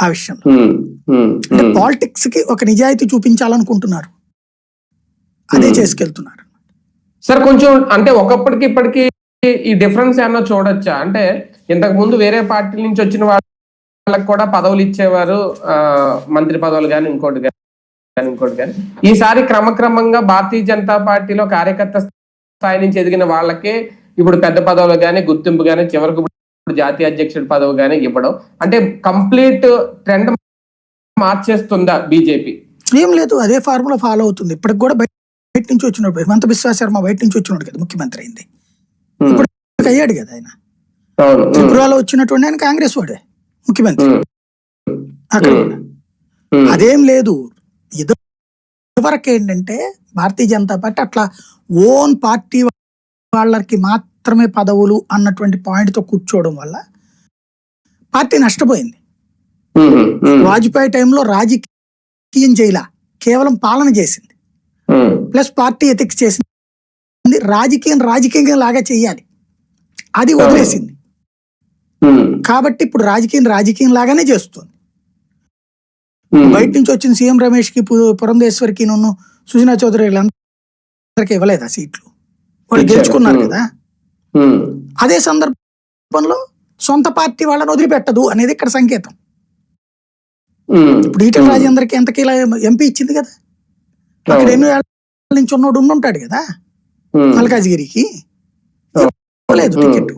ఆ విషయంలో. అంటే పాలిటిక్స్ కి ఒక నిజాయితీ చూపించాలనుకుంటున్నారు, అదే చేసుకెళ్తున్నారు సార్. కొంచెం అంటే ఒకప్పటికి ఇప్పటికి ఈ డిఫరెన్స్ ఏమన్నా చూడొచ్చా? అంటే ఇంతకు ముందు వేరే పార్టీ నుంచి వచ్చిన వాళ్ళకి కూడా పదవులు ఇచ్చేవారు, మంత్రి పదవులు కానీ ఇంకోటి కానీ. ఈసారి క్రమక్రమంగా భారతీయ జనతా పార్టీలో కార్యకర్త స్థాయి నుంచి ఎదిగిన వాళ్ళకే ఇప్పుడు పెద్ద పదవులు కానీ గుర్తింపు కానీ చివరికి జాతీయ అధ్యక్షుడి పదవి కానీ ఇవ్వడం అంటే కంప్లీట్ ట్రెండ్ మార్చేస్తుందా బీజేపీ? ఏం లేదు, అదే ఫార్ములా ఫాలో అవుతుంది. ఇప్పటికి కూడా బయట నుంచి వచ్చినప్పుడు హిమంత బిశ్వా శర్మ బయట నుంచి వచ్చినాడు కదా, ముఖ్యమంత్రి అయింది, ఇప్పుడు అయ్యాడు కదా ఆయన. త్రిపురలో వచ్చినటువంటి ఆయన కాంగ్రెస్ వాడే ముఖ్యమంత్రి అక్కడ కూడా. అదేం లేదు, ఇదివరకు ఏంటంటే భారతీయ జనతా పార్టీ అట్లా ఓన్ పార్టీ వాళ్ళకి మాత్రమే పదవులు అన్నటువంటి పాయింట్ తో కూర్చోవడం వల్ల పార్టీ నష్టపోయింది. వాజ్పేయి టైంలో రాజకీయం చేయలా, కేవలం పాలన చేసింది, ప్లస్ పార్టీ ఎథిక్స్ చేసింది. రాజకీయంగా లాగా చెయ్యాలి, అది వదిలేసింది. కాబట్టి ఇప్పుడు రాజకీయం లాగానే చేస్తుంది. బయట నుంచి వచ్చిన సీఎం రమేష్ కి, పురంధేశ్వరికి, సుజనా చౌదరి అందరికి ఇవ్వలేదా సీట్లు? వాళ్ళు గెలుచుకున్నారు కదా. అదే సందర్భంలో సొంత పార్టీ వాళ్ళని వదిలిపెట్టదు అనేది ఇక్కడ సంకేతం. ఇప్పుడు ఈటెల రాజేందర్కి ఎంతకీ ఎంపీ ఇచ్చింది కదా, అక్కడ ఎన్నో ఏళ్ళ నుంచి ఉన్నోడు ఉండుంటాడు కదా, మల్కాజ్గిరికి ఇవ్వలేదు టికెట్.